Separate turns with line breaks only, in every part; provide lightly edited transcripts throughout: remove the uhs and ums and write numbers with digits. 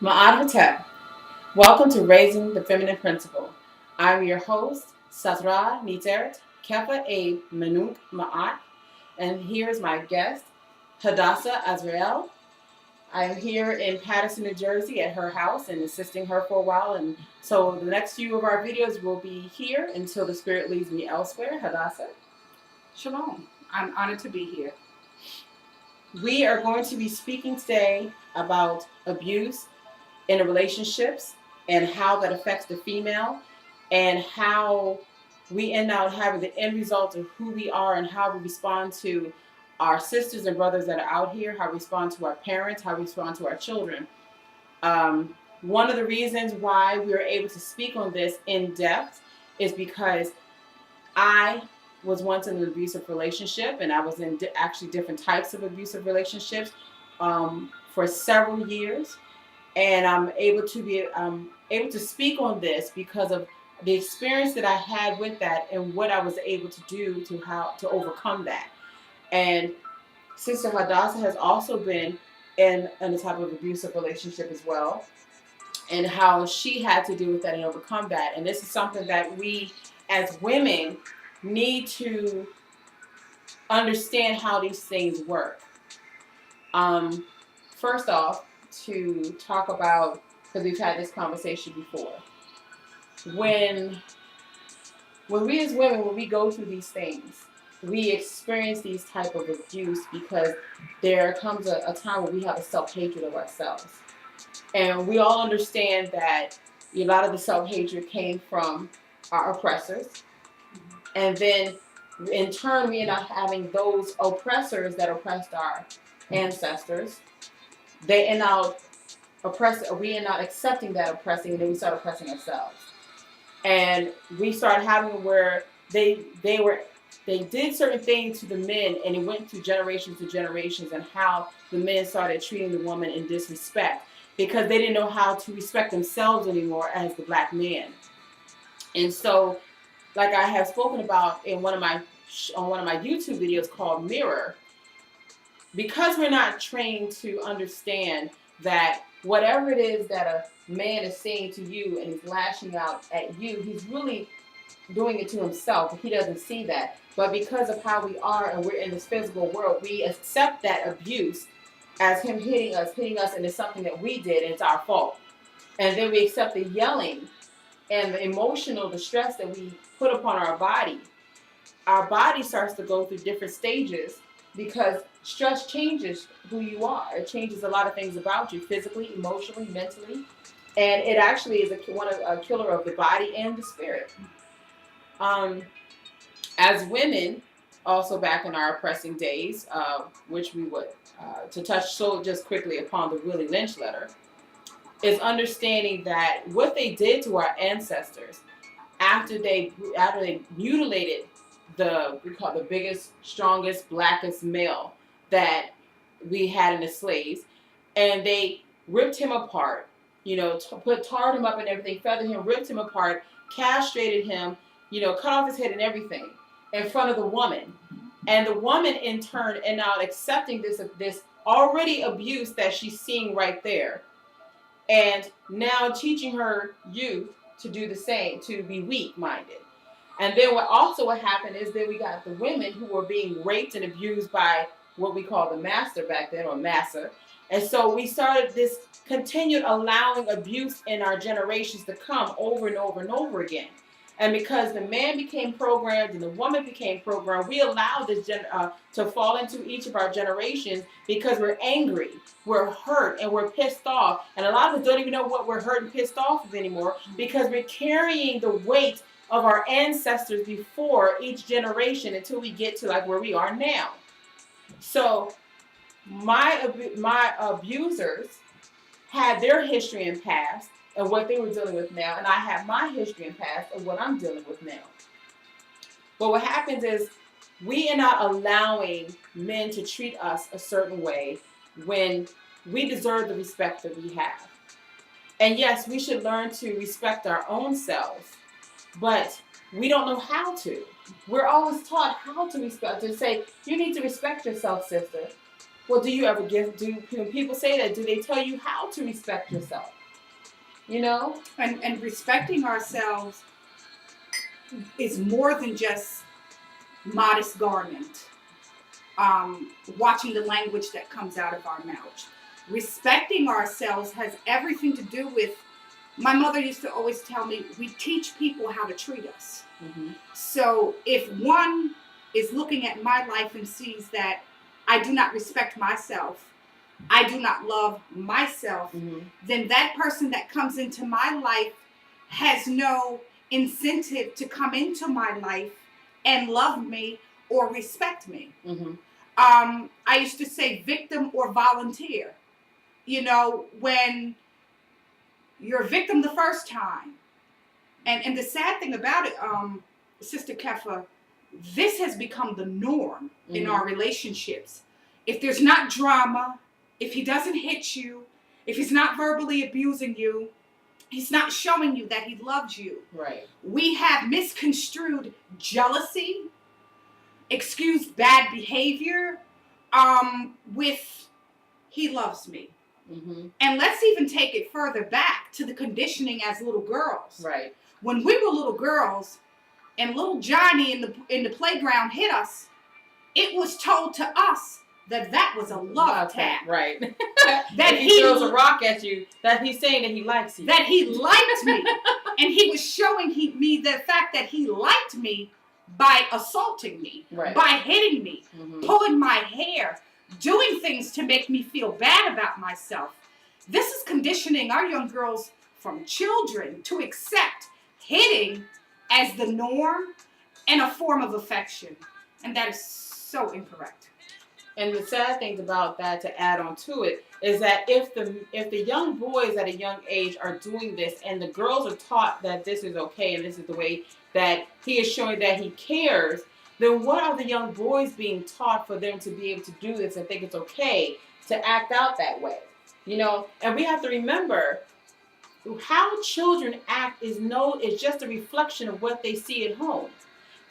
Ma'at Hotep. Welcome to Raising the Feminine Principle. I'm your host, Satra Nitert Kefa Abe Manuk Ma'at, and here's my guest, Hadassah Azrael. I'm here in Paterson, New Jersey at her house and assisting her for a while. And so the next few of our videos will be here until the Spirit leads me elsewhere. Hadassah.
Shalom. I'm honored to be here.
We are going to be speaking today about abuse in the relationships and how that affects the female and how we end out having the end result of who we are and how we respond to our sisters and brothers that are out here, how we respond to our parents, how we respond to our children. One of the reasons why we are able to speak on this in depth is because I was once in an abusive relationship, and I was in actually different types of abusive relationships for several years, and I'm able to speak on this because of the experience that I had with that and what I was able to do to overcome that. And Sister Hadassah has also been in a type of abusive relationship as well, and how she had to deal with that and overcome that. And this is something that we as women need to understand how these things work. First off, to talk about, because we've had this conversation before, when we as women, when we go through these things, we experience these type of abuse because there comes a time where we have a self-hatred of ourselves. And we all understand that a lot of the self-hatred came from our oppressors. And then in turn, we end up having those oppressors that oppressed our ancestors. They end up we end up accepting that oppressing, and then we start oppressing ourselves. And we start having where they did certain things to the men, and it went through generations to generations, and how the men started treating the woman in disrespect because they didn't know how to respect themselves anymore as the black man. And so, like I have spoken about in one of my YouTube videos called Mirror, because we're not trained to understand that whatever it is that a man is saying to you and he's lashing out at you, he's really doing it to himself. He doesn't see that. But because of how we are and we're in this physical world, we accept that abuse as him hitting us, and it's something that we did and it's our fault. And then we accept the yelling and the emotional distress that we put upon our body. Our body starts to go through different stages because stress changes who you are. It changes a lot of things about you, physically, emotionally, mentally, and it actually is a killer of the body and the spirit. As women, also back in our oppressing days, which we would to touch so just quickly upon the Willie Lynch letter, is understanding that what they did to our ancestors after they mutilated the biggest, strongest, blackest male that we had in the slaves, and they ripped him apart, tarred him up and everything, feathered him, ripped him apart, castrated him, cut off his head and everything in front of the woman. And the woman in turn and now accepting this already abuse that she's seeing right there, and now teaching her youth to do the same, to be weak-minded. And then what happened is that we got the women who were being raped and abused by what we call the master back then, or massa. And so we started this continued allowing abuse in our generations to come over and over and over again. And because the man became programmed and the woman became programmed, we allowed this to fall into each of our generations because we're angry, we're hurt, and we're pissed off. And a lot of us don't even know what we're hurt and pissed off of anymore because we're carrying the weight of our ancestors before each generation until we get to like where we are now. So my abusers had their history and past and what they were dealing with now, and I have my history and past of what I'm dealing with now. But what happens is we are not allowing men to treat us a certain way when we deserve the respect that we have. And yes, we should learn to respect our own selves, but we don't know how to. We're always taught how to respect, to say, you need to respect yourself, sister. Well, do you ever when people say that, do they tell you how to respect yourself? You know?
And respecting ourselves is more than just modest garment. Watching the language that comes out of our mouth. Respecting ourselves has everything to do with, my mother used to always tell me, we teach people how to treat us.
Mm-hmm.
So if one is looking at my life and sees that I do not respect myself, I do not love myself,
mm-hmm.
then that person that comes into my life has no incentive to come into my life and love me or respect me.
Mm-hmm.
I used to say victim or volunteer. You know, when you're a victim the first time, and the sad thing about it, Sister Kefa, this has become the norm in our relationships. If there's not drama, if he doesn't hit you, if he's not verbally abusing you, he's not showing you that he loves you.
Right.
We have misconstrued jealousy, excused bad behavior, with he loves me.
Mm-hmm.
And let's even take it further back to the conditioning as little girls.
Right.
When we were little girls and little Johnny in the playground hit us, it was told to us that was a love tap.
Right.
that
if he throws a rock at you, that he's saying that he likes you.
That he liked me. And he was showing me the fact that he liked me by assaulting me,
right.
by hitting me,
mm-hmm.
pulling my hair, doing things to make me feel bad about myself. This is conditioning our young girls from children to accept hitting as the norm and a form of affection. And that is so incorrect.
And the sad thing about that, to add on to it, is that if the young boys at a young age are doing this and the girls are taught that this is okay and this is the way that he is showing that he cares, then what are the young boys being taught for them to be able to do this and think it's okay to act out that way? You know, and we have to remember how children act is just a reflection of what they see at home.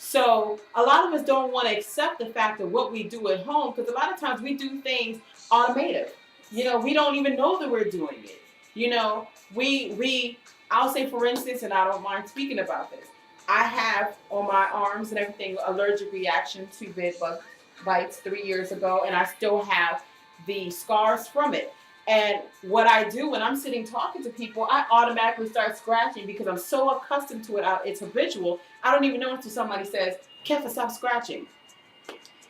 So a lot of us don't want to accept the fact of what we do at home, because a lot of times we do things automated. You know, we don't even know that we're doing it. You know, I'll say, for instance, and I don't mind speaking about this, I have on my arms and everything allergic reaction to bed bug bites 3 years ago, and I still have the scars from it. And what I do when I'm sitting talking to people, I automatically start scratching because I'm so accustomed to it. It's habitual. I don't even know until somebody says, Kefa, stop scratching.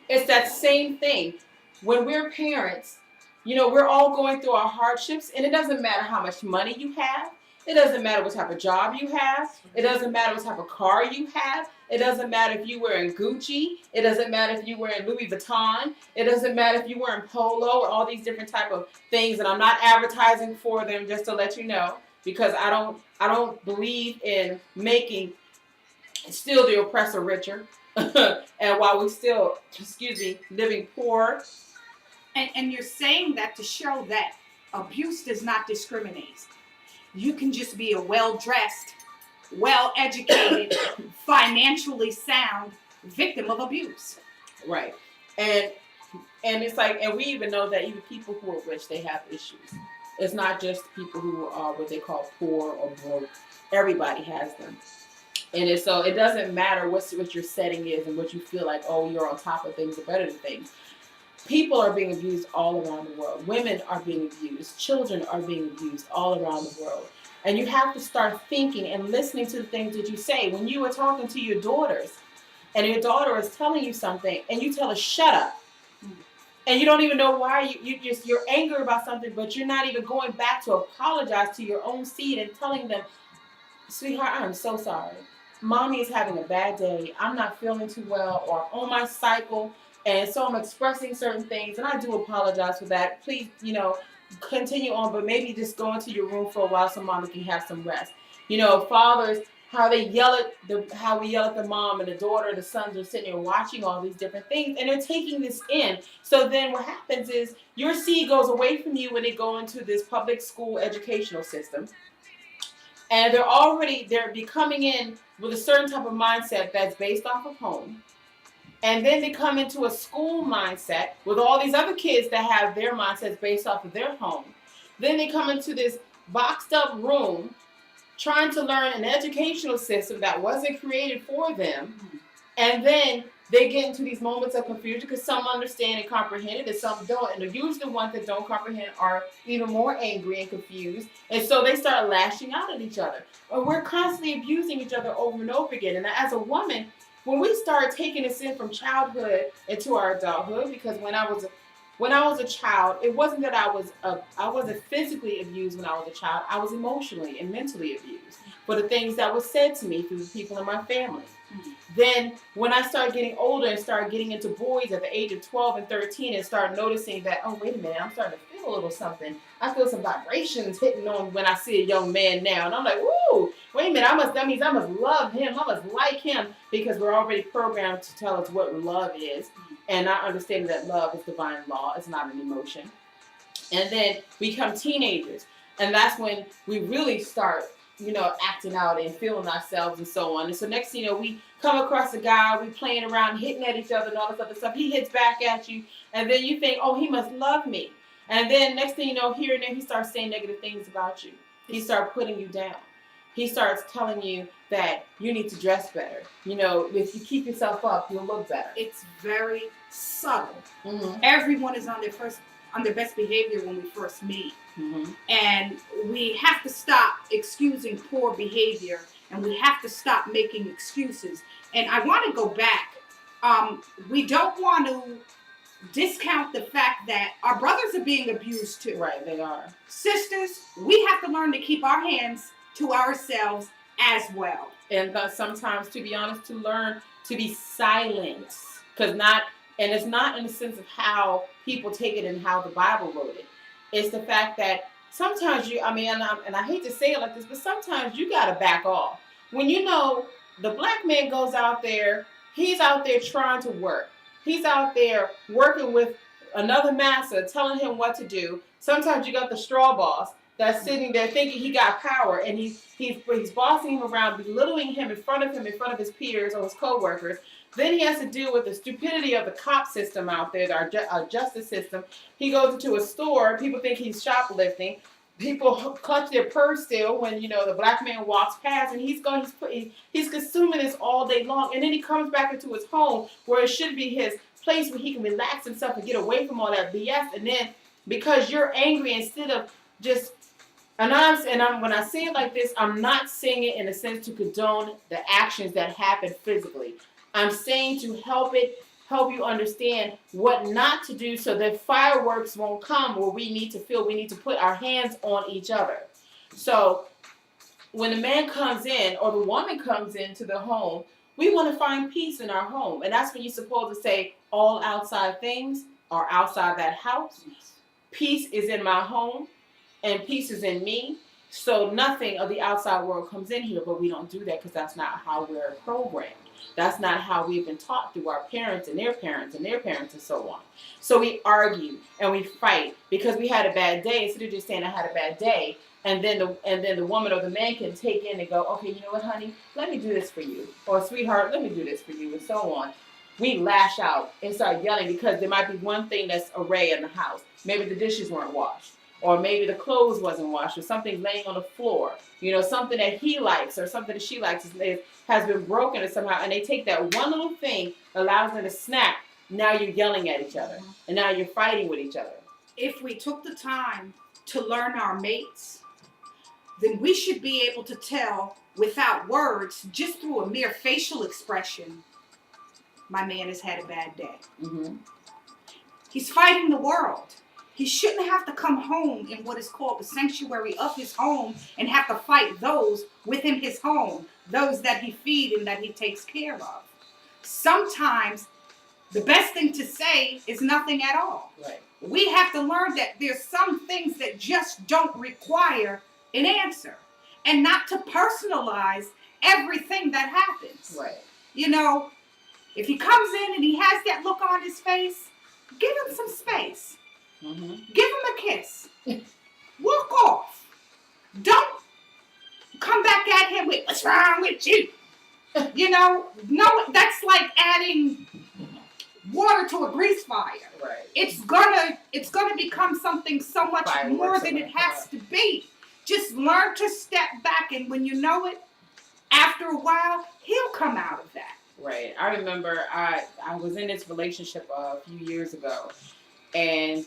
It's that same thing. When we're parents, you know, we're all going through our hardships, and it doesn't matter how much money you have. It doesn't matter what type of job you have. It doesn't matter what type of car you have. It doesn't matter if you're wearing Gucci. It doesn't matter if you're wearing Louis Vuitton. It doesn't matter if you're wearing Polo, all these different type of things. And I'm not advertising for them, just to let you know, because I don't believe in making still the oppressor richer. And while we still, living poor.
And you're saying that to show that abuse does not discriminate. You can just be a well-dressed, well-educated, financially sound victim of abuse.
Right. And it's like, and we even know that even people who are rich, they have issues. It's not just people who are what they call poor or broke. Everybody has them. And so it doesn't matter what your setting is and what you feel like, oh, you're on top of things or better than things. People are being abused all around the world. Women are being abused. Children are being abused all around the world. And you have to start thinking and listening to the things that you say. When you are talking to your daughters and your daughter is telling you something and you tell her, shut up. And you don't even know why you're angry about something, but you're not even going back to apologize to your own seed and telling them, sweetheart, I'm so sorry. Mommy is having a bad day. I'm not feeling too well, or I'm on my cycle. And so I'm expressing certain things, and I do apologize for that. Please, continue on, but maybe just go into your room for a while so Mama can have some rest. Fathers, how we yell at the mom and the daughter, the sons are sitting there watching all these different things, and they're taking this in. So then what happens is your seed goes away from you when they go into this public school educational system. And they're becoming in with a certain type of mindset that's based off of home. And then they come into a school mindset with all these other kids that have their mindsets based off of their home. Then they come into this boxed up room trying to learn an educational system that wasn't created for them. And then they get into these moments of confusion because some understand and comprehend it and some don't. And usually the ones that don't comprehend are even more angry and confused. And so they start lashing out at each other. Or we're constantly abusing each other over and over again. And as a woman, when we start taking this in from childhood into our adulthood, because when I was a child, it wasn't that I wasn't physically abused when I was a child. I was emotionally and mentally abused for the things that were said to me through the people in my family. Then when I started getting older and started getting into boys at the age of 12 and 13 and started noticing that, oh, wait a minute, I'm starting to feel a little something. I feel some vibrations hitting on when I see a young man now. And I'm like, woo, wait a minute, that means I must love him. I must like him, because we're already programmed to tell us what love is. And not understanding that love is divine law. It's not an emotion. And then we become teenagers. And that's when we really start, acting out and feeling ourselves and so on. And so next thing you know, we come across a guy, we playing around, hitting at each other and all this other stuff. He hits back at you. And then you think, oh, he must love me. And then next thing you know, here and there, he starts saying negative things about you. He starts putting you down. He starts telling you that you need to dress better. If you keep yourself up, you'll look better.
It's very subtle.
Mm-hmm.
Everyone is on their best behavior when we first meet.
Mm-hmm.
And we have to stop excusing poor behavior, and we have to stop making excuses. And I want to go back. We don't want to discount the fact that our brothers are being abused too.
Right, they are.
Sisters, we have to learn to keep our hands to ourselves as well.
And sometimes, to be honest, to learn to be silent. And it's not in the sense of how people take it and how the Bible wrote it. It's the fact that sometimes and I hate to say it like this, but sometimes you got to back off. When the black man goes out there, he's out there trying to work. He's out there working with another master, telling him what to do. Sometimes you got the straw boss that's sitting there thinking he got power, and he's bossing him around, belittling him in front of his peers or his co-workers. Then he has to deal with the stupidity of the cop system out there, our justice system. He goes into a store, people think he's shoplifting. People clutch their purse still when, the black man walks past, and he's consuming this all day long. And then he comes back into his home where it should be his place where he can relax himself and get away from all that BS. And then because you're angry, instead of just, when I say it like this, I'm not saying it in a sense to condone the actions that happen physically. I'm saying to help you understand what not to do so that fireworks won't come where we need to put our hands on each other. So when the man comes in or the woman comes into the home, we want to find peace in our home. And that's when you're supposed to say all outside things are outside that house. Peace is in my home and peace is in me. So nothing of the outside world comes in here, but we don't do that because that's not how we're programmed. That's not how we've been taught through our parents and their parents and their parents and so on. So we argue and we fight because we had a bad day. Instead of just saying I had a bad day, and then the woman or the man can take in and go, okay, you know what, honey, let me do this for you, or sweetheart, let me do this for you, and so on. We lash out and start yelling because there might be one thing that's array in the house. Maybe the dishes weren't washed, or maybe the clothes wasn't washed, or something's laying on the floor. Something that he likes or something that she likes has been broken or somehow, and they take that one little thing, allows them to snap. Now you're yelling at each other, and now you're fighting with each other.
If we took the time to learn our mates, then we should be able to tell without words, just through a mere facial expression, my man has had a bad day.
Mm-hmm.
He's fighting the world. He shouldn't have to come home in what is called the sanctuary of his home and have to fight those within his home, those that he feeds and that he takes care of. Sometimes the best thing to say is nothing at all.
Right.
We have to learn that there's some things that just don't require an answer, and not to personalize everything that happens.
Right.
If he comes in and he has that look on his face, give him some space.
Mm-hmm.
Give him a kiss. Walk off. Don't come back at him with, what's wrong with you? No, that's like adding water to a grease fire.
Right.
It's gonna become something so much more than it has to be. Just learn to step back, and when you know it, after a while, he'll come out of that.
Right. I remember I was in this relationship a few years ago, and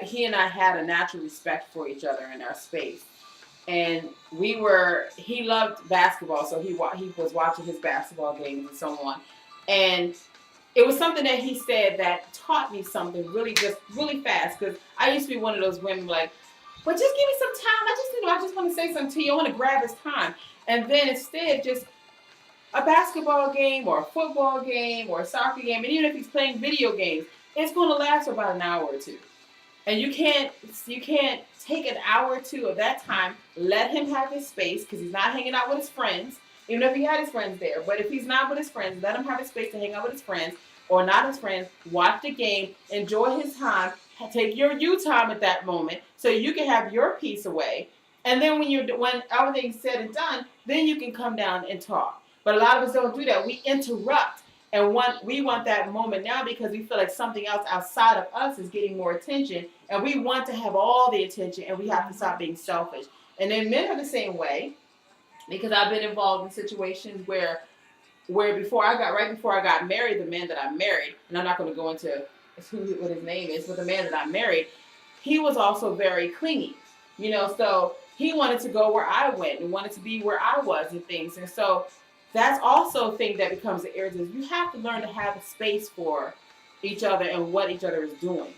he and I had a natural respect for each other in our space. And he loved basketball, so he was watching his basketball games and so on. And it was something that he said that taught me something really fast, because I used to be one of those women like, but just give me some time. I just want to say something to you. I want to grab his time. And then instead, just a basketball game or a football game or a soccer game, and even if he's playing video games, it's going to last for about an hour or two. And you can't take an hour or two of that time, let him have his space, because he's not hanging out with his friends, even if he had his friends there. But if he's not with his friends, let him have his space to hang out with his friends, or not his friends, watch the game, enjoy his time, take your you time at that moment, so you can have your piece away. And then when everything's said and done, then you can come down and talk. But a lot of us don't do that. We interrupt. And we want that moment now because we feel like something else outside of us is getting more attention. And we want to have all the attention, and we have to stop being selfish. And then men are the same way, because I've been involved in situations where right before I got married, the man that I married, and I'm not going to go into what his name is, but the man that I married, he was also very clingy. So he wanted to go where I went and wanted to be where I was and things. And so that's also a thing that becomes an irritant. You have to learn to have a space for each other and what each other is doing.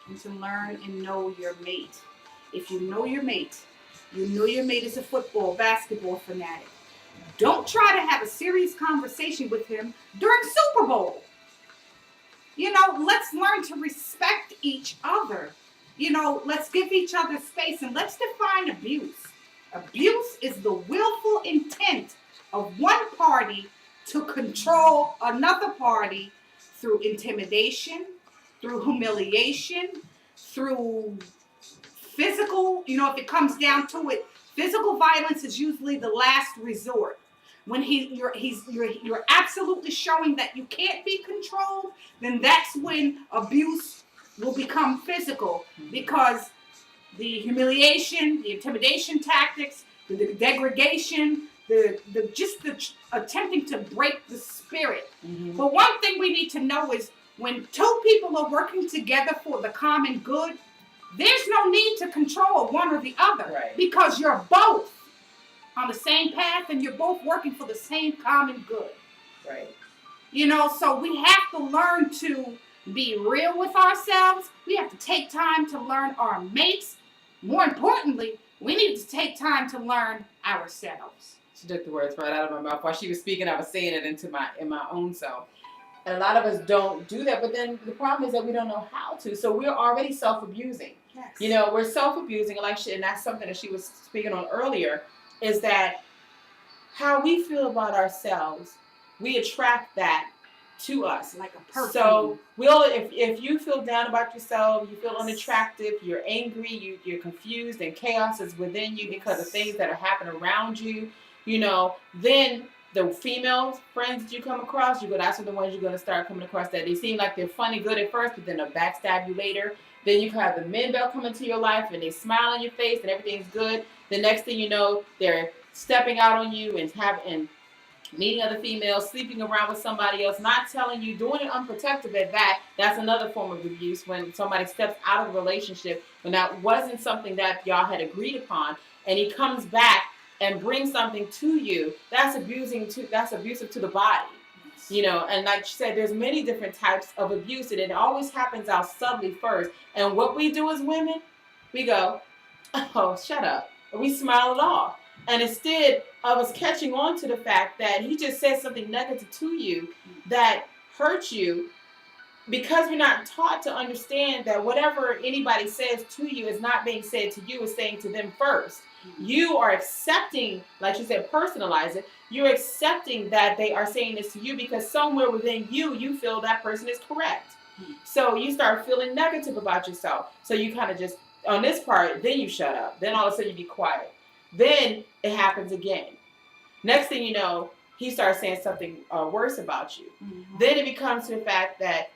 And to learn and know your mate. If you know your mate is a football, basketball fanatic. Don't try to have a serious conversation with him during Super Bowl. Let's learn to respect each other. Let's give each other space, and let's define abuse. Abuse is the willful intent of one party to control another party through intimidation, through humiliation, through physical, if it comes down to it, physical violence is usually the last resort. When you're absolutely showing that you can't be controlled, then that's when abuse will become physical, because the humiliation, the intimidation tactics, the degradation, the attempting to break the spirit. Mm-hmm. But one thing we need to know is when two people are working together for the common good, there's no need to control one or the other, right? Because you're both on the same path and you're both working for the same common good.
Right.
So we have to learn to be real with ourselves. We have to take time to learn our mates. More importantly, we need to take time to learn ourselves.
She took the words right out of my mouth. While she was speaking, I was saying it in my own self. And a lot of us don't do that. But then the problem is that we don't know how to. So we're already self-abusing. Yes. We're self-abusing. And that's something that she was speaking on earlier, is that how we feel about ourselves, we attract that to us.
Like a person.
So if you feel down about yourself, you feel unattractive, you're angry, you're confused, and chaos is within you because of things that are happening around you, then the female friends that you come across, that's the ones you're going to start coming across that they seem like they're funny, good at first, but then they'll backstab you later. Then you have the men that come into your life and they smile on your face and everything's good. The next thing you know, they're stepping out on you and meeting other females, sleeping around with somebody else, not telling you, doing it unprotected at that. That's another form of abuse, when somebody steps out of a relationship when that wasn't something that y'all had agreed upon, and he comes back and brings something to you. That's abusive to the body. And like she said, there's many different types of abuse, and it always happens out subtly first. And what we do as women, we go, oh, shut up. And we smile it off. And instead of us catching on to the fact that he just said something negative to you that hurts you, because we're not taught to understand that whatever anybody says to you is not being said to you, it's saying to them first. You are accepting, like you said, personalize it. You're accepting that they are saying this to you because somewhere within you feel that person is correct. So you start feeling negative about yourself. So you kind of just, on this part, then you shut up. Then all of a sudden you be quiet. Then it happens again. Next thing you know, he starts saying something worse about you.
Mm-hmm.
Then it becomes to the fact that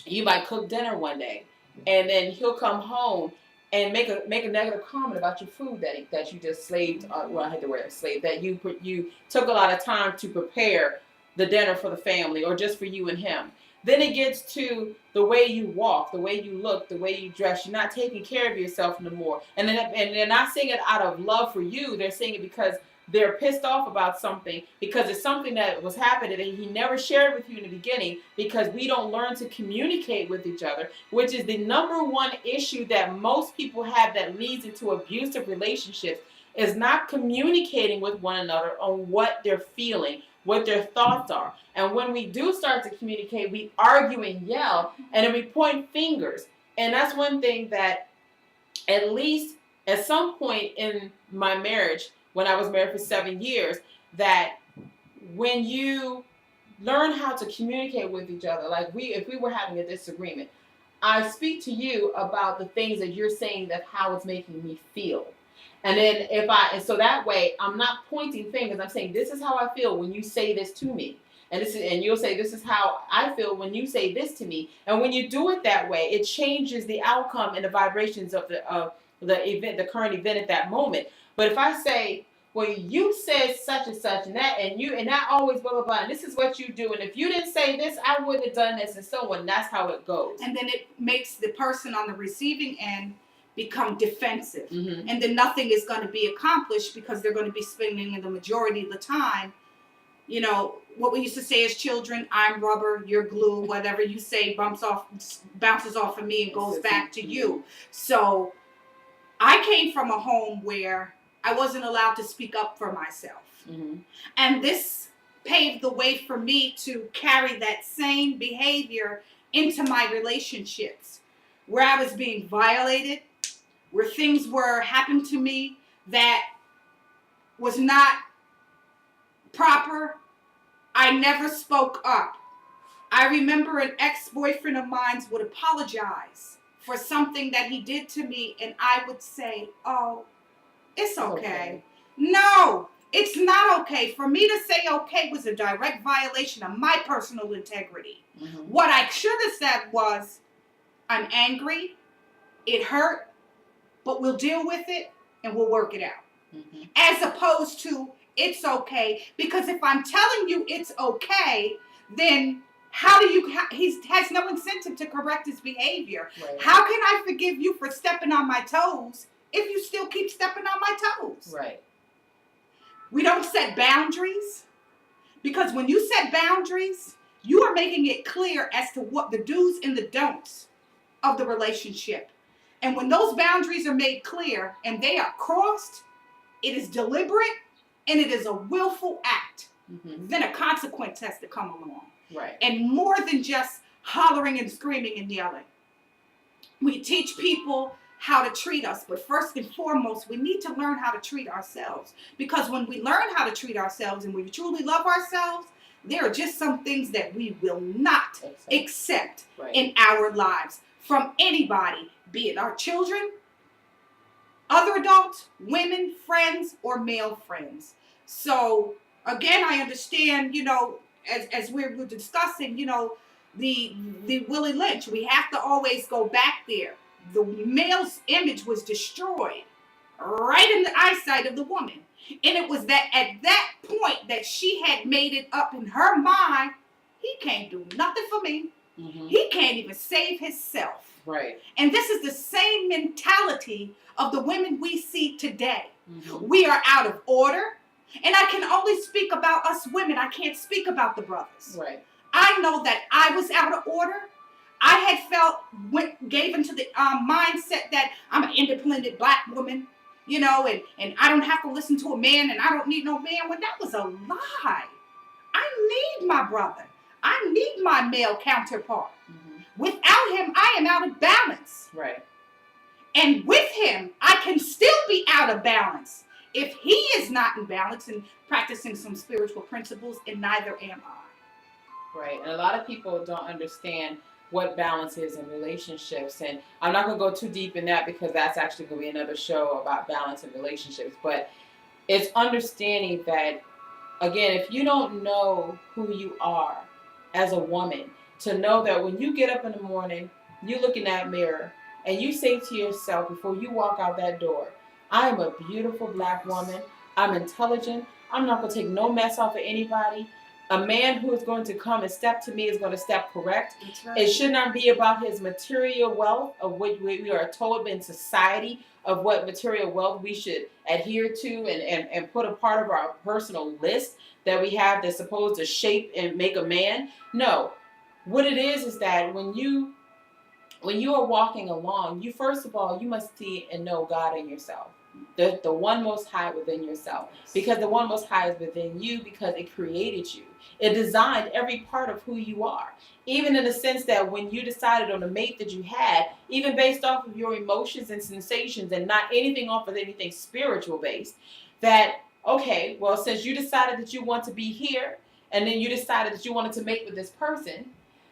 you might cook dinner one day, and then he'll come home and make a negative comment about your food that you just slaved. Well, I had to wear a slave, that you took a lot of time to prepare the dinner for the family or just for you and him. Then it gets to the way you walk, the way you look, the way you dress. You're not taking care of yourself no more. And they're not saying it out of love for you. They're saying it because they're pissed off about something, because it's something that was happening that he never shared with you in the beginning, because we don't learn to communicate with each other, which is the number one issue that most people have that leads into abusive relationships, is not communicating with one another on what they're feeling, what their thoughts are. And when we do start to communicate, we argue and yell, and then we point fingers. And that's one thing that, at least at some point in my marriage, when I was married for 7 years, that when you learn how to communicate with each other, like if we were having a disagreement, I speak to you about the things that you're saying, that how it's making me feel. And then and so that way I'm not pointing fingers. I'm saying, this is how I feel when you say this to me. And you'll say, this is how I feel when you say this to me. And when you do it that way, it changes the outcome and the vibrations of the event, the current event at that moment. But if I say, well, you said such and such, and that always blah blah blah, and this is what you do, and if you didn't say this, I wouldn't have done this, and so on. That's how it goes.
And then it makes the person on the receiving end become defensive.
Mm-hmm.
And then nothing is going to be accomplished, because they're going to be spending the majority of the time, you know, what we used to say as children: I'm rubber, you're glue. Whatever you say bounces off of me and goes back to you. So I came from a home where I wasn't allowed to speak up for myself.
Mm-hmm.
And this paved the way for me to carry that same behavior into my relationships, where I was being violated, where things were happening to me that was not proper. I never spoke up. I remember an ex-boyfriend of mine would apologize for something that he did to me, and I would say, oh, it's okay. No, it's not okay. For me to say okay was a direct violation of my personal integrity.
Mm-hmm.
What I should have said was, I'm angry, it hurt, but we'll deal with it and we'll work it out.
Mm-hmm.
As opposed to, it's okay. Because if I'm telling you it's okay, then he has no incentive to correct his behavior.
Right.
How can I forgive you for stepping on my toes if you still keep stepping on my toes?
Right.
We don't set boundaries, because when you set boundaries, you are making it clear as to what the do's and the don'ts of the relationship. And when those boundaries are made clear and they are crossed, it is deliberate and it is a willful act.
Mm-hmm.
Then a consequence has to come along.
Right.
And more than just hollering and screaming and yelling. We teach people how to treat us, but first and foremost, we need to learn how to treat ourselves. Because when we learn how to treat ourselves and we truly love ourselves, there are just some things that we will not accept
right.
in our lives from anybody, be it our children, other adults, women, friends, or male friends. So again, I understand, you know, as we were discussing, you know, the Willie Lynch, we have to always go back there. The male's image was destroyed right in the eyesight of the woman. And it was that at that point that she had made it up in her mind, he can't do nothing for me.
Mm-hmm.
He can't even save himself.
Right.
And this is the same mentality of the women we see today.
Mm-hmm.
We are out of order. And I can only speak about us women. I can't speak about the brothers.
Right.
I know that I was out of order. I had gave into the mindset that I'm an independent black woman, you know, and I don't have to listen to a man and I don't need no man. When that was a lie. I need my brother. I need my male counterpart. Mm-hmm. Without him, I am out of balance.
Right.
And with him, I can still be out of balance. If he is not in balance and practicing some spiritual principles, and neither am I.
Right. And a lot of people don't understand what balance is in relationships. And I'm not going to go too deep in that, because that's actually going to be another show about balance in relationships. But it's understanding that again, if you don't know who you are as a woman, to know that when you get up in the morning, you look in that mirror and you say to yourself before you walk out that door, I am a beautiful black woman. I'm intelligent. I'm not going to take no mess off of anybody. A man who is going to come and step to me is going to step correct.
That's right.
It should not be about his material wealth, of what we are told in society of what material wealth we should adhere to and put a part of our personal list that we have that's supposed to shape and make a man. No. What it is that when you are walking along, you first of all, you must see and know God in yourself. The one most high within yourself. Because the one most high is within you because it created you. It designed every part of who you are. Even in the sense that when you decided on the mate that you had, even based off of your emotions and sensations and not anything off of anything spiritual based, that, okay, well, since you decided that you want to be here and then you decided that you wanted to mate with this person,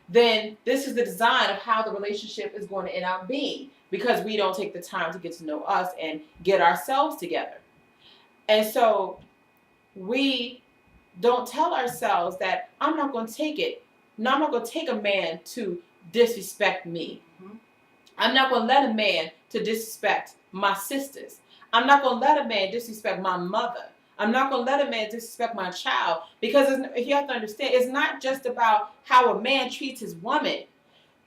then this is the design of how the relationship is going to end up being because we don't take the time to get to know us and get ourselves together. And so we don't tell ourselves that I'm not going to take it. No, I'm not going to take a man to disrespect me.
Mhm.
I'm not going to let a man to disrespect my sisters. I'm not going to let a man disrespect my mother. I'm not going to let a man disrespect my child because you have to understand, it's not just about how a man treats his woman.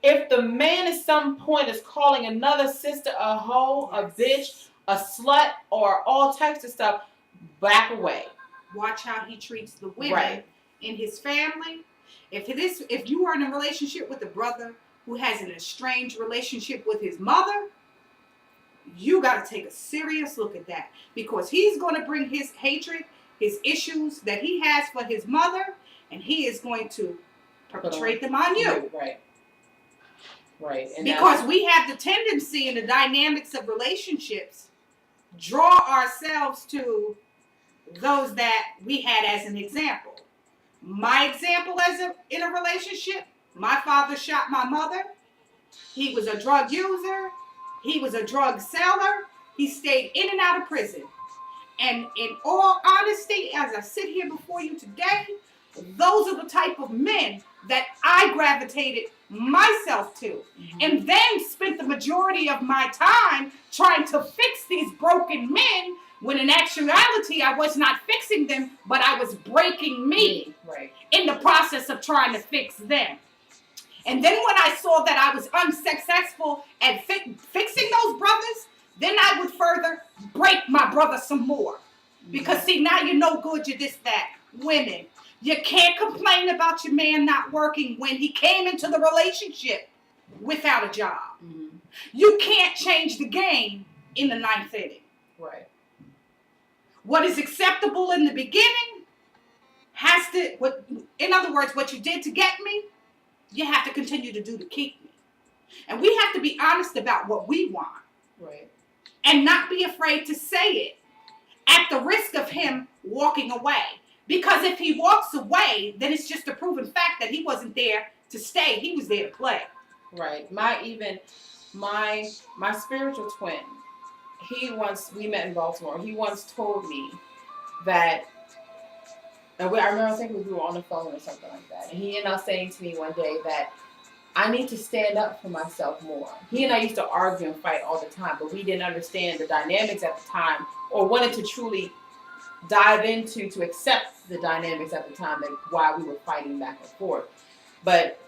If the man at some point is calling another sister a hoe, a bitch, a slut, or all types of stuff, back away.
Watch how he treats the women
Right.
in his family. If you are in a relationship with a brother who has an estranged relationship with his mother, you got to take a serious look at that because he's going to bring his hatred, his issues that he has for his mother, and he is going to perpetrate them on you.
Right. Right. And
because we have the tendency in the dynamics of relationships draw ourselves to those that we had as an example. My example in a relationship, my father shot my mother. He was a drug user. He was a drug seller. He stayed in and out of prison. And in all honesty, as I sit here before you today, those are the type of men that I gravitated myself to. Mm-hmm. And then spent the majority of my time trying to fix these broken men when in actuality I was not fixing them, but I was breaking me in the process of trying to fix them. And then when I saw that I was unsuccessful at fixing those brothers, then I would further break my brother some more. Because see, now you're no good, you're this, that. Women, you can't complain about your man not working when he came into the relationship without a job. Mm-hmm. You can't change the game in the ninth inning.
Right.
What is acceptable in the beginning in other words, what you did to get me, you have to continue to do to keep me. And we have to be honest about what we want.
Right.
And not be afraid to say it at the risk of him walking away. Because if he walks away, then it's just a proven fact that he wasn't there to stay. He was there to play.
Right. My spiritual twin, we met in Baltimore. He once told me that, I remember I think we were on the phone or something like that. And he ended up saying to me one day that I need to stand up for myself more. He and I used to argue and fight all the time, but we didn't understand the dynamics at the time or wanted to truly dive into to accept the dynamics at the time, that why we were fighting back and forth. But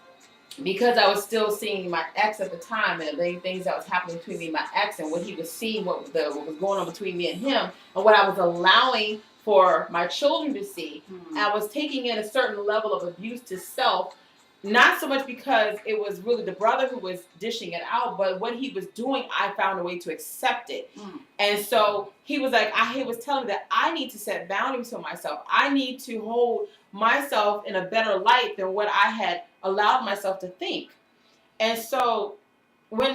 because I was still seeing my ex at the time and the things that was happening between me and my ex and what he was seeing, what was going on between me and him, and what I was allowing for my children to see, I was taking in a certain level of abuse to self. Not so much because it was really the brother who was dishing it out, but what he was doing, I found a way to accept it. And so he was he was telling me that I need to set boundaries for myself. I need to hold myself in a better light than what I had allowed myself to think. And so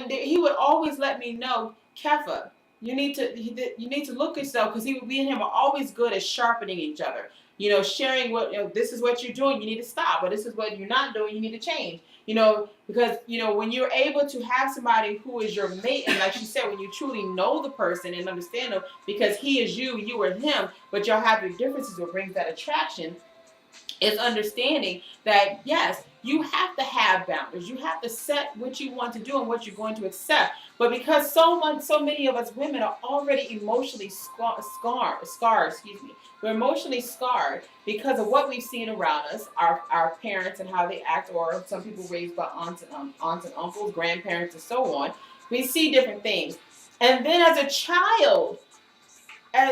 he would always let me know, Kefa, you need to look at yourself, because we and him are always good at sharpening each other. Sharing this is what you're doing, you need to stop. Or this is what you're not doing, you need to change. Because when you're able to have somebody who is your mate, and like she said, when you truly know the person and understand them, because he is you, you are him, but y'all have your differences, what brings that attraction is understanding that yes, you have to have boundaries. You have to set what you want to do and what you're going to accept. But because so many of us women are already emotionally scarred. Excuse me. We're emotionally scarred because of what we've seen around us, our parents and how they act, or some people raised by aunts and uncles, grandparents, and so on. We see different things, and then as a child,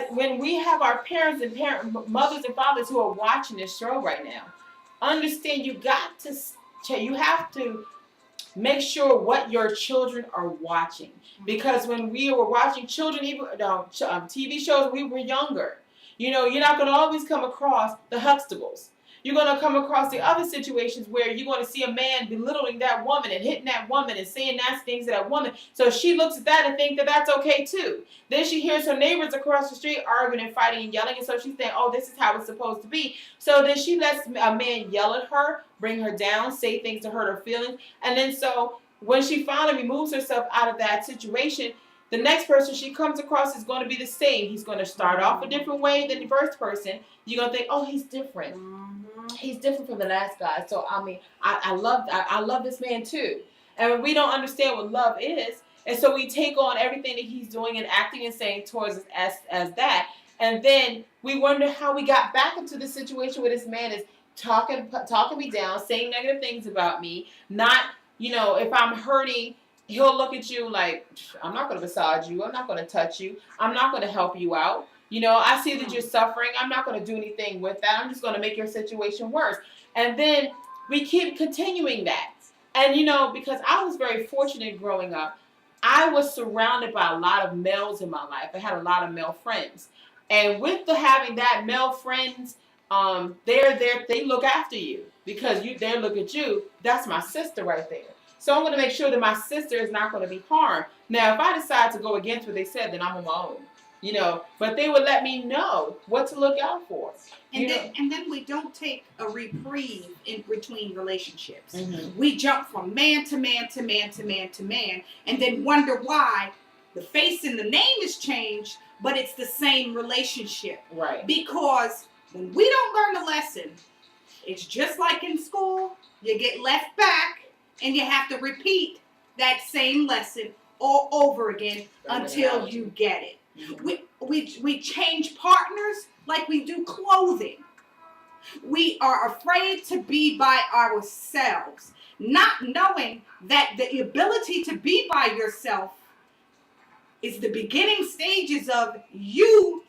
when we have our parents and mothers and fathers who are watching this show right now, understand you have to make sure what your children are watching, because when we were watching children, even TV shows, we were younger. You're not going to always come across the Huxtables. You're going to come across the other situations where you're going to see a man belittling that woman and hitting that woman and saying nasty things to that woman. So she looks at that and thinks that that's okay too. Then she hears her neighbors across the street arguing and fighting and yelling, and so she's thinking, oh, this is how it's supposed to be. So then she lets a man yell at her, bring her down, say things to hurt her feelings. And then so when she finally removes herself out of that situation, the next person she comes across is going to be the same. He's going to start off a different way than the first person. You're going to think, oh, he's different. He's different from the last guy. So, I love this man too. And we don't understand what love is. And so we take on everything that he's doing and acting and saying towards us as that. And then we wonder how we got back into the situation where this man is talking me down, saying negative things about me. Not, if I'm hurting, he'll look at you like, I'm not going to massage you. I'm not going to touch you. I'm not going to help you out. I see that you're suffering. I'm not going to do anything with that. I'm just going to make your situation worse. And then we keep continuing that. And, because I was very fortunate growing up, I was surrounded by a lot of males in my life. I had a lot of male friends. And with having that male friends, they look after you because they look at you. That's my sister right there. So I'm going to make sure that my sister is not going to be harmed. Now, if I decide to go against what they said, then I'm on my own. But they would let me know what to look out for.
And then we don't take a reprieve in between relationships.
Mm-hmm.
We jump from man to man to man to man to man, and then wonder why the face and the name is changed, but it's the same relationship.
Right.
Because when we don't learn the lesson, it's just like in school, you get left back and you have to repeat that same lesson all over again until you get it. We change partners like we do clothing. We are afraid to be by ourselves, not knowing that the ability to be by yourself is the beginning stages of you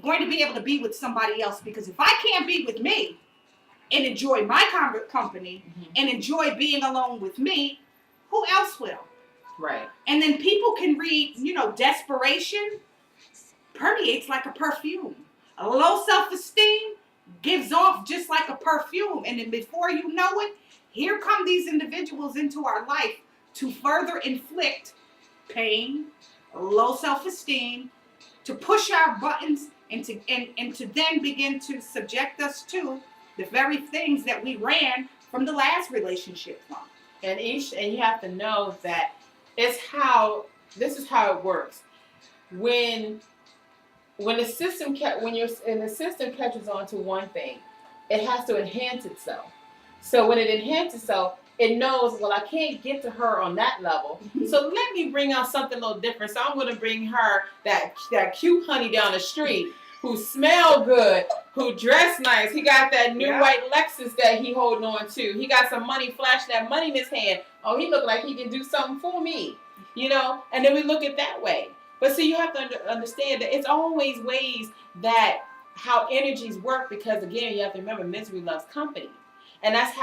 going to be able to be with somebody else. Because if I can't be with me and enjoy my company and enjoy being alone with me, who else will?
Right.
And then people can read, desperation permeates like a perfume. A low self-esteem gives off just like a perfume. And then before you know it, here come these individuals into our life to further inflict pain, low self-esteem, to push our buttons and to then begin to subject us to the very things that we ran from the last relationship from.
And you have to know that this is how it works. When the system catches on to one thing, it has to enhance itself. So when it enhances itself, it knows, well, I can't get to her on that level. So let me bring out something a little different. So I'm going to bring her that cute honey down the street who smell good, who dress nice. He got that new white Lexus that he holding on to. He got some money, flash that money in his hand. Oh, he look like he can do something for me, And then we look at that way. But see, you have to understand that it's always ways that how energies work, because again, you have to remember misery loves company. And that's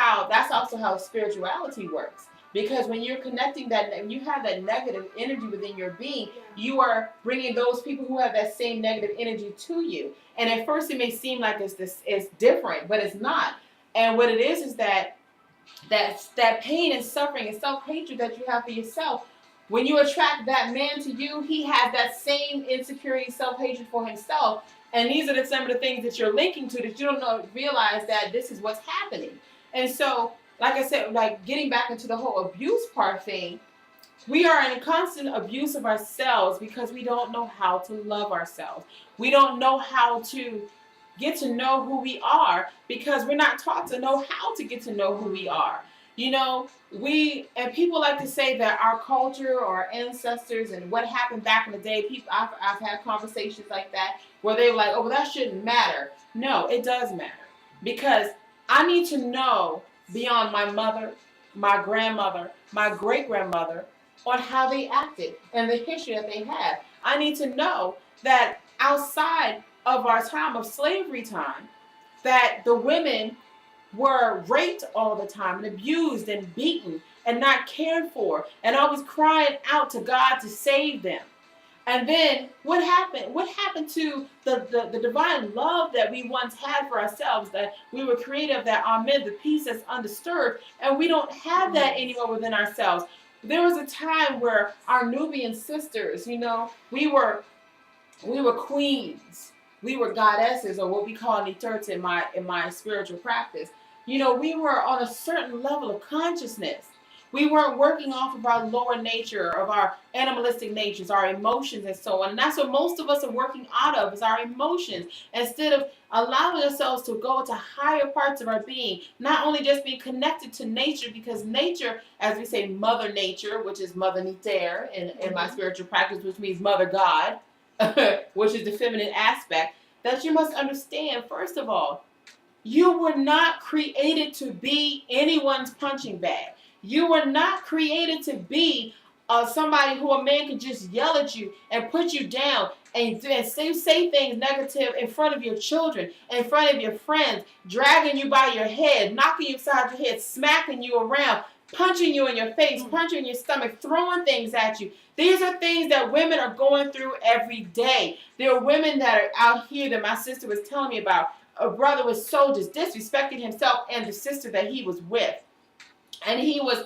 also how spirituality works. Because when you're connecting when you have that negative energy within your being, you are bringing those people who have that same negative energy to you. And at first it may seem like it's different, but it's not. And what it is that pain and suffering and self-hatred that you have for yourself, when you attract that man to you, he has that same insecurity, self-hatred for himself. And these are some of the things that you're linking to that you don't realize that this is what's happening. And so like I said, like getting back into the whole abuse part thing, we are in constant abuse of ourselves because we don't know how to love ourselves. We don't know how to get to know who we are because we're not taught to know how to get to know who we are. You know, and people like to say that our culture or our ancestors and what happened back in the day, I've had conversations like that where they were like, oh, well, that shouldn't matter. No, it does matter because I need to know beyond my mother, my grandmother, my great grandmother, on how they acted and the history that they had. I need to know that outside of our time of slavery time, that the women were raped all the time and abused and beaten and not cared for and always crying out to God to save them. And then what happened? What happened to the divine love that we once had for ourselves, that we were created of, that amen, the peace that's undisturbed, and we don't have that anymore within ourselves. There was a time where our Nubian sisters, you know, we were queens. We were goddesses, or what we call Niterts in my spiritual practice. You know, we were on a certain level of consciousness. We weren't working off of our lower nature, of our animalistic natures, our emotions, and so on. And that's what most of us are working out of, is our emotions. Instead of allowing ourselves to go to higher parts of our being, not only just being connected to nature, because nature, as we say, Mother Nature, which is Mother Niter in my spiritual practice, which means Mother God, which is the feminine aspect, that you must understand, first of all, you were not created to be anyone's punching bag. You were not created to be somebody who a man could just yell at you and put you down and say things negative in front of your children, in front of your friends, dragging you by your head, knocking you upside your head, smacking you around, punching you in your face, punching in your stomach, throwing things at you. These are things that women are going through every day. There are women that are out here that my sister was telling me about. A brother was so just disrespecting himself and the sister that he was with. And he was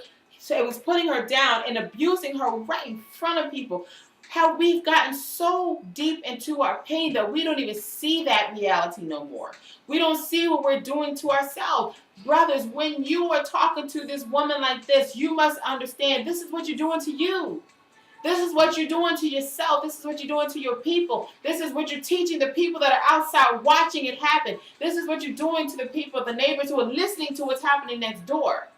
putting her down and abusing her right in front of people. How we've gotten so deep into our pain that we don't even see that reality no more. We don't see what we're doing to ourselves. Brothers, when you are talking to this woman like this, you must understand this is what you're doing to you. This is what you're doing to yourself. This is what you're doing to your people. This is what you're teaching the people that are outside watching it happen. This is what you're doing to the people, the neighbors who are listening to what's happening next door.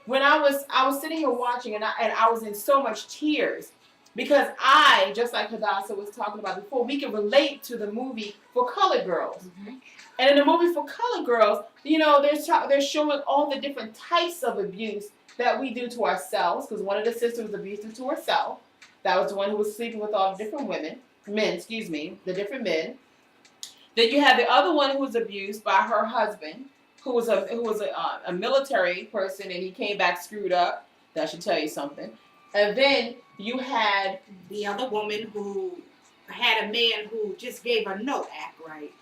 When I was sitting here watching, and I was in so much tears because I, just like Hadassah was talking about before, we can relate to the movie For Colored Girls. Mm-hmm. And in the movie For Colored Girls, you know, they're showing all the different types of abuse that we do to ourselves, because one of the sisters was abusive to herself. That was the one who was sleeping with all the different the different men. Then you have the other one who was abused by her husband, who was a military person, and he came back screwed up. That should tell you something. And then you had
the other woman who had a man who just gave her no act right.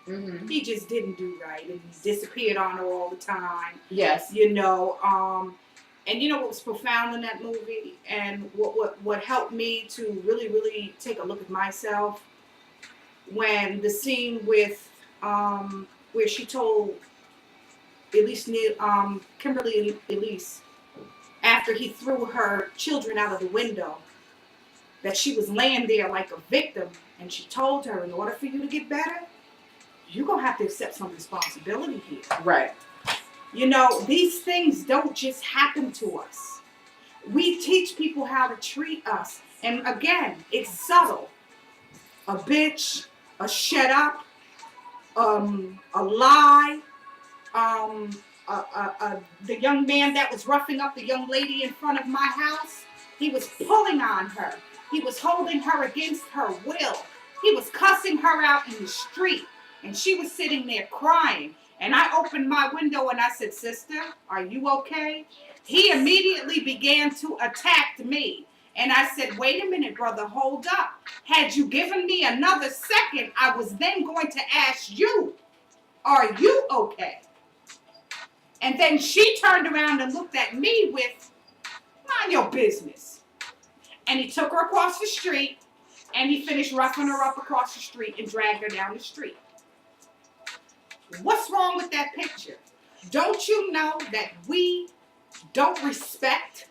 Mm-hmm. He just didn't do right, and he disappeared on her all the time.
Yes,
you know. And you know what was profound in that movie, and what helped me to really, really take a look at myself, when the scene with where she told Kimberly Elise, after he threw her children out of the window, that she was laying there like a victim, and she told her, in order for you to get better, you're gonna have to accept some responsibility here.
Right.
You know, these things don't just happen to us. We teach people how to treat us. And again, it's subtle. A bitch, a shut up, a lie, the young man that was roughing up the young lady in front of my house, he was pulling on her. He was holding her against her will. He was cussing her out in the street. And she was sitting there crying. And I opened my window and I said, "Sister, are you okay?" He immediately began to attack me. And I said, "Wait a minute, brother, hold up. Had you given me another second, I was then going to ask you, are you okay?" And then she turned around and looked at me with, "Mind your business." And he took her across the street, and he finished roughing her up across the street and dragged her down the street. What's wrong with that picture? Don't you know that we don't respect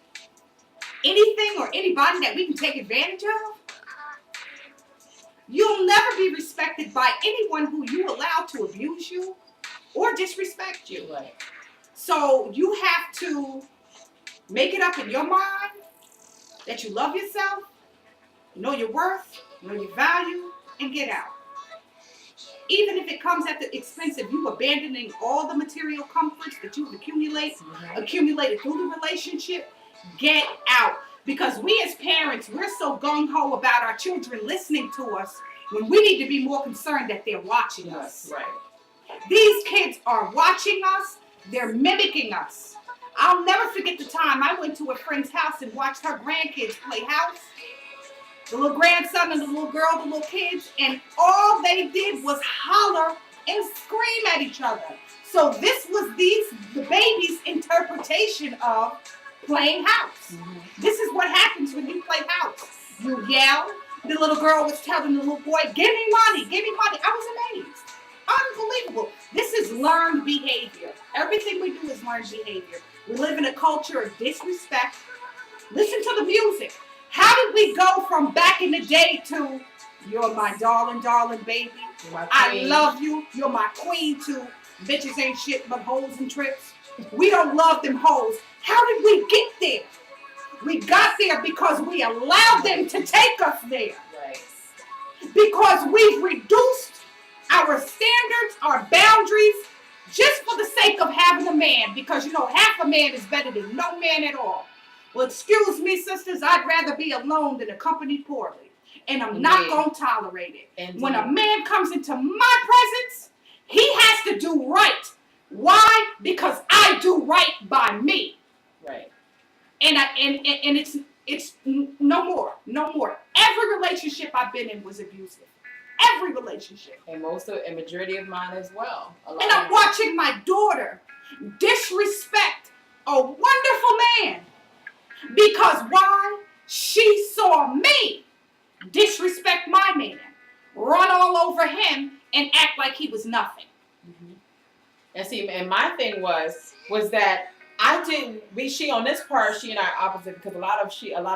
anything or anybody that we can take advantage of? You'll never be respected by anyone who you allow to abuse you or disrespect you.
Right.
So you have to make it up in your mind that you love yourself, know your worth, know your value, and get out. Even if it comes at the expense of you abandoning all the material comforts that you've accumulated through the relationship, get out. Because we as parents, we're so gung-ho about our children listening to us when we need to be more concerned that they're watching us.
Right.
These kids are watching us. They're mimicking us. I'll never forget the time I went to a friend's house and watched her grandkids play house. The little grandson and the little girl, the little kids, and all they did was holler and scream at each other. So this was the baby's interpretation of playing house. Mm-hmm. This is what happens when you play house. You yell. The little girl was telling the little boy, give me money, give me money. I was amazed. Unbelievable. This is learned behavior. Everything we do is learned behavior. We live in a culture of disrespect. Listen to the music. How did we go from back in the day to, you're my darling, darling baby. I love you. You're my queen, to bitches ain't shit but hoes and tricks. We don't love them hoes. How did we get there? We got there because we allowed them to take us there.
Right.
Because we've reduced our standards, our boundaries, just for the sake of having a man. Because, half a man is better than no man at all. Well, excuse me, sisters, I'd rather be alone than accompanied poorly. And I'm not going to tolerate it. Indeed. When a man comes into my presence, he has to do right. Why? Because I do right by me.
Right.
And it's no more. Every relationship I've been in was abusive. Every relationship.
And majority of mine as well.
And I'm watching my daughter disrespect a wonderful man. Because why? She saw me disrespect my man, run all over him, and act like he was nothing.
Mm-hmm. And see, and my thing was that she on this part, she and I are opposite, because a lot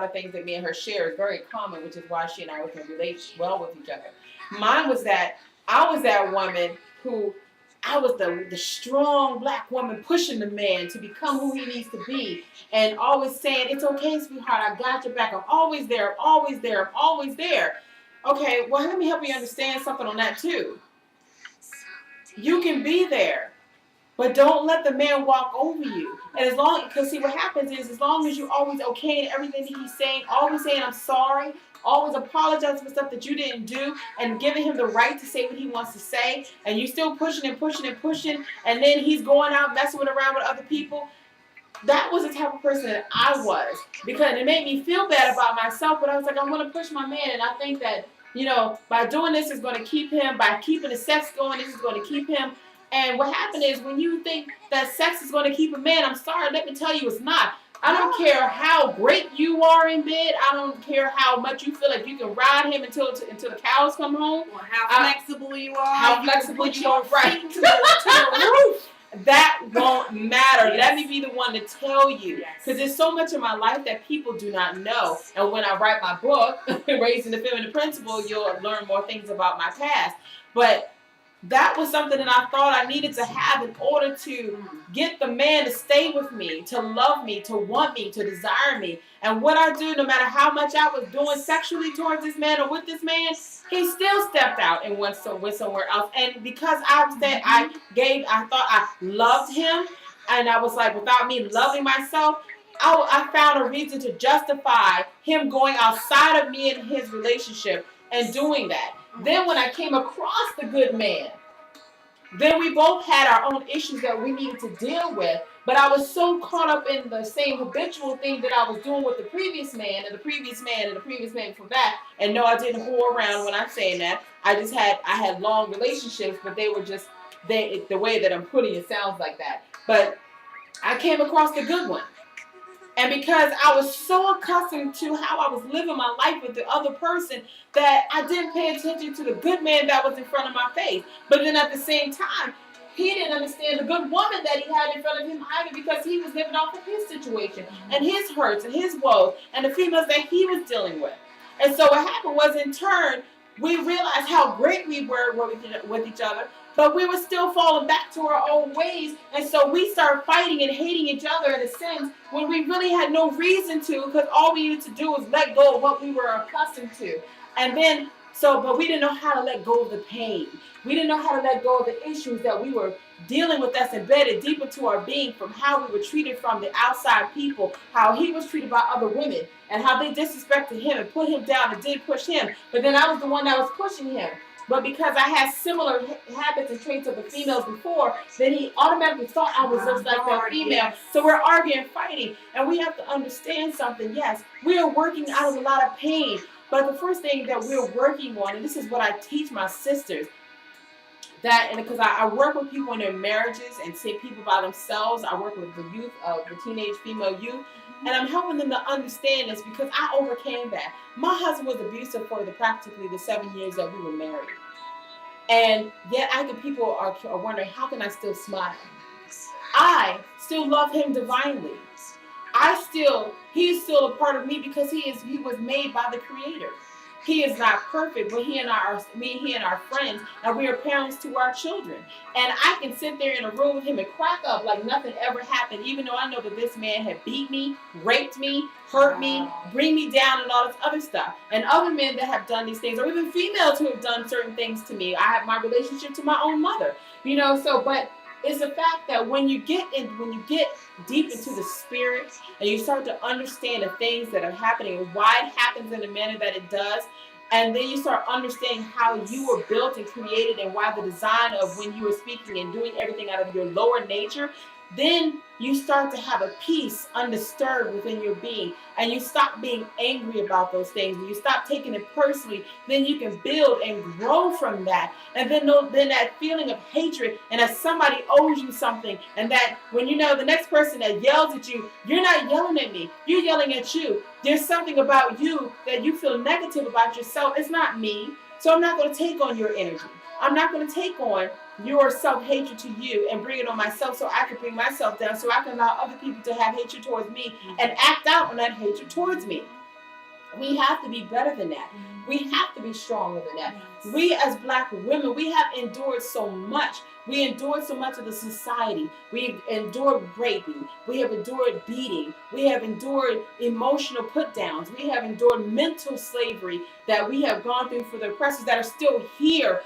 of things that me and her share is very common, which is why she and I can relate well with each other. Mine was that I was that woman who, I was the strong black woman pushing the man to become who he needs to be, and always saying, it's okay, sweetheart, I got your back, I'm always there, I'm always there, I'm always there. Okay, well, let me help you understand something on that too. You can be there, but don't let the man walk over you. And because see, what happens is, as long as you're always okay in everything that he's saying, always saying, I'm sorry, always apologize for stuff that you didn't do, and giving him the right to say what he wants to say, and you still pushing, and then he's going out messing around with other people. That was the type of person that I was, because it made me feel bad about myself, but I was like, I'm going to push my man, and I think that, by doing this is going to keep him, by keeping the sex going, this is going to keep him. And what happened is, when you think that sex is going to keep a man, I'm sorry, let me tell you, it's not. I don't care how great you are in bed. I don't care how much you feel like you can ride him until the cows come home.
Or how flexible you are.
How flexible you are, right? to the roof. That won't matter. Yes. Let me be the one to tell you. Because there's so much in my life that people do not know. And when I write my book, Raising the Feminine Principle, you'll learn more things about my past. But that was something that I thought I needed to have in order to get the man to stay with me, to love me, to want me, to desire me. And what I do, no matter how much I was doing sexually towards this man or with this man, he still stepped out and went somewhere else. And because I thought I loved him, and I was like, without me loving myself, I found a reason to justify him going outside of me and his relationship and doing that. Then when I came across the good man, then we both had our own issues that we needed to deal with. But I was so caught up in the same habitual thing that I was doing with the previous man and the previous man and the previous man before that. And no, I didn't whore around when I'm saying that. I had long relationships, but they were just, the way that I'm putting it sounds like that. But I came across the good one. And because I was so accustomed to how I was living my life with the other person, that I didn't pay attention to the good man that was in front of my face. But then at the same time, he didn't understand the good woman that he had in front of him either, because he was living off of his situation and his hurts and his woes and the females that he was dealing with. And so what happened was, in turn, we realized how great we were with each other, but we were still falling back to our old ways. And so we started fighting and hating each other in a sense when we really had no reason to, because all we needed to do was let go of what we were accustomed to. And then, but we didn't know how to let go of the pain. We didn't know how to let go of the issues that we were dealing with, that's embedded deep into our being, from how we were treated from the outside people, how he was treated by other women, and how they disrespected him and put him down and did push him. But then I was the one that was pushing him. But because I had similar habits and traits of the females before, then he automatically thought I was just like that female. Yes. So we're arguing, fighting. And we have to understand something. Yes, we are working out of a lot of pain. But the first thing that we're working on, and this is what I teach my sisters, that, and because I work with people in their marriages and see people by themselves. I work with the youth, the teenage female youth, and I'm helping them to understand this, because I overcame that. My husband was abusive for practically the 7 years that we were married, and yet people are wondering, how can I still smile? I still love him divinely. He's still a part of me, because he was made by the Creator. He is not perfect, but he and our friends, and we are parents to our children. And I can sit there in a room with him and crack up like nothing ever happened, even though I know that this man had beat me, raped me, hurt me, bring me down, and all this other stuff. And other men that have done these things, or even females who have done certain things to me. I have my relationship to my own mother, but it's the fact that when you get deep into the spirit and you start to understand the things that are happening and why it happens in the manner that it does, and then you start understanding how you were built and created, and why the design of when you were speaking and doing everything out of your lower nature, then you start to have a peace undisturbed within your being, and you stop being angry about those things, and you stop taking it personally. Then you can build and grow from that, and then that feeling of hatred, and that somebody owes you something, and that when the next person that yells at you, you're not yelling at me, you're yelling at you. There's something about you that you feel negative about yourself. It's not me, so I'm not going to take on your energy. I'm not going to take on your self-hatred to you and bring it on myself, so I can bring myself down, so I can allow other people to have hatred towards me and act out on that hatred towards me. We have to be better than that. We have to be stronger than that. We as Black women, we have endured so much. We endured so much of the society. We've endured raping. We have endured beating. We have endured emotional put-downs. We have endured mental slavery that we have gone through for the oppressors that are still here,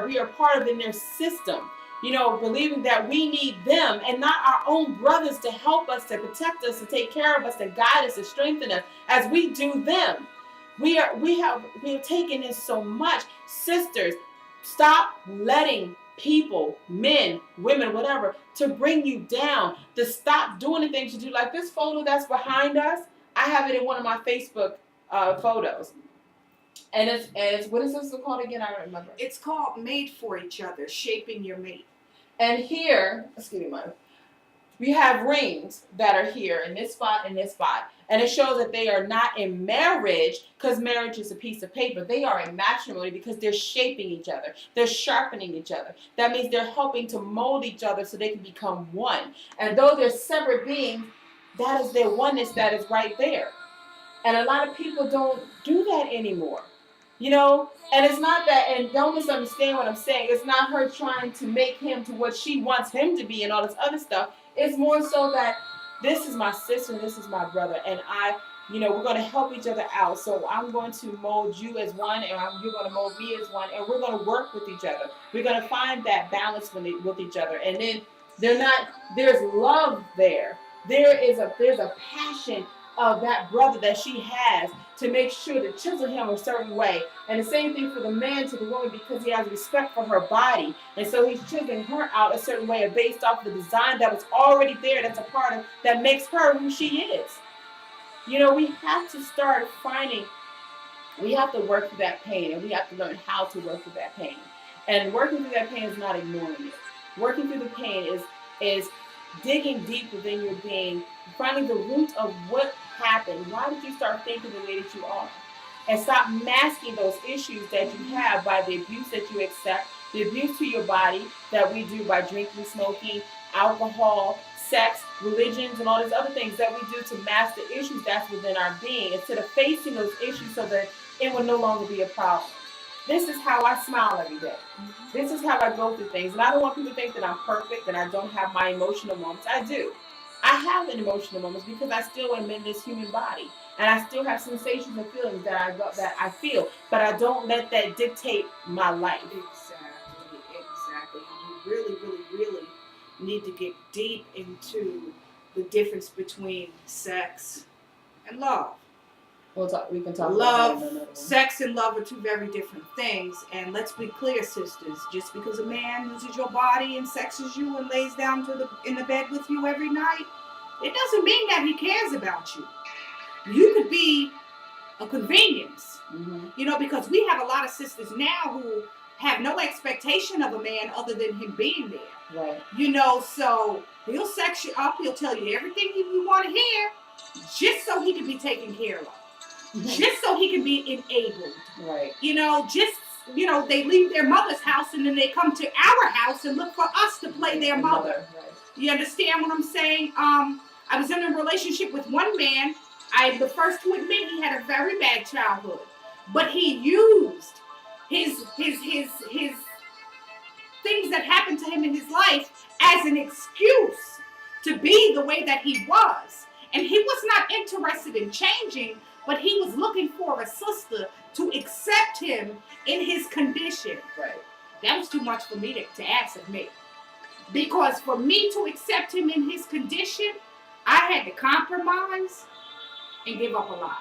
we are part of in their system. Believing that we need them and not our own brothers to help us, to protect us, to take care of us, to guide us, to strengthen us as we do them. We have taken in so much. Sisters, stop letting people, men, women, whatever, to bring you down, to stop doing the things you do. Like this photo that's behind us, I have it in one of my Facebook photos. And it's what is this called again? I don't remember.
It's called Made for Each Other, Shaping Your Mate.
And here, we have rings that are here in this spot, and this spot. And it shows that they are not in marriage, because marriage is a piece of paper. They are in matrimony because they're shaping each other. They're sharpening each other. That means they're helping to mold each other so they can become one. And though they're separate beings, that is their oneness that is right there. And a lot of people don't do that anymore. And it's not that, and don't misunderstand what I'm saying. It's not her trying to make him to what she wants him to be and all this other stuff. It's more so that this is my sister, this is my brother, and we're going to help each other out. So I'm going to mold you as one, and you're going to mold me as one, and we're going to work with each other. We're going to find that balance with each other. And then there's love there. There's a passion of that brother that she has to make sure to chisel him a certain way. And the same thing for the man to the woman, because he has respect for her body. And so he's chiseling her out a certain way based off the design that was already there, that's a part of, that makes her who she is. We have to start we have to work through that pain, and we have to learn how to work through that pain. And working through that pain is not ignoring it. Working through the pain is digging deep within your being, finding the root of what happened. Why did you start thinking the way that you are? And stop masking those issues that you have by the abuse that you accept, the abuse to your body that we do by drinking, smoking, alcohol, sex, religions, and all these other things that we do to mask the issues that's within our being instead of facing those issues so that it will no longer be a problem. This is how I smile every day. This is how I go through things. And I don't want people to think that I'm perfect, that I don't have my emotional moments. I do. I have an emotional moments because I still am in this human body. And I still have sensations and feelings that I feel. But I don't let that dictate my life.
Exactly. And you really, really, really need to get deep into the difference between sex and love.
We can talk
love,
about that in another one.
Sex and love are two very different things. And let's be clear, sisters. Just because a man uses your body and sexes you and lays down in the bed with you every night, it doesn't mean that he cares about you. You could be a convenience. Because we have a lot of sisters now who have no expectation of a man other than him being there.
Right.
So he'll sex you up. He'll tell you everything you want to hear just so he can be taken care of. Just so he can be enabled.
Right.
They leave their mother's house and then they come to our house and look for us to play their mother.
Right.
You understand what I'm saying? I was in a relationship with one man. I'm the first to admit he had a very bad childhood. But he used his things that happened to him in his life as an excuse to be the way that he was. And he was not interested in changing, but he was looking for a sister to accept him in his condition.
Right.
That was too much for me to ask of me. Because for me to accept him in his condition, I had to compromise and give up a lot.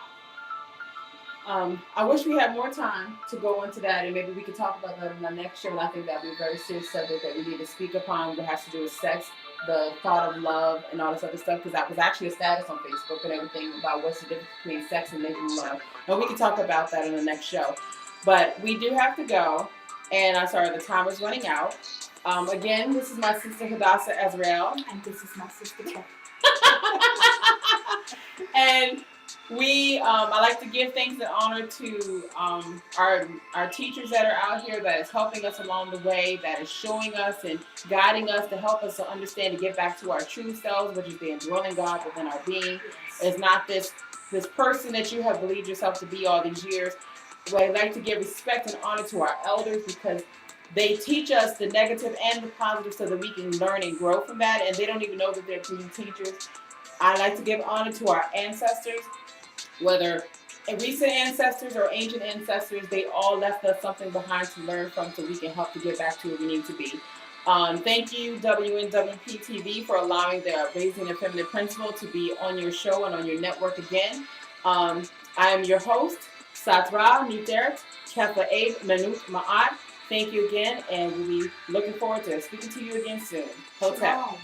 I wish we had more time to go into that, and maybe we could talk about that in our next show. And I think that'd be a very serious subject that we need to speak upon that has to do with sex, the thought of love, and all this other stuff. Because that was actually a status on Facebook and everything about what's the difference between sex and making love. And we can talk about that in the next show. But we do have to go, and I'm sorry, the time is running out. Again, this is my sister Hadassah Azrael,
and this is my sister.
And I like to give thanks and honor to our teachers that are out here that is helping us along the way, that is showing us and guiding us to help us to understand and get back to our true selves, which is the indwelling God within our being. It's not this person that you have believed yourself to be all these years. But I'd like to give respect and honor to our elders because they teach us the negative and the positive so that we can learn and grow from that, and they don't even know that they're being teachers. I like to give honor to our ancestors, whether recent ancestors or ancient ancestors, they all left us something behind to learn from so we can help to get back to where we need to be. Thank you, WNWP TV, for allowing the Raising a Feminine Principle to be on your show and on your network again. I am your host, Satra Nitert Kefa Abe Manut Ma'at. Thank you again, and we'll be looking forward to speaking to you again soon. Hotep.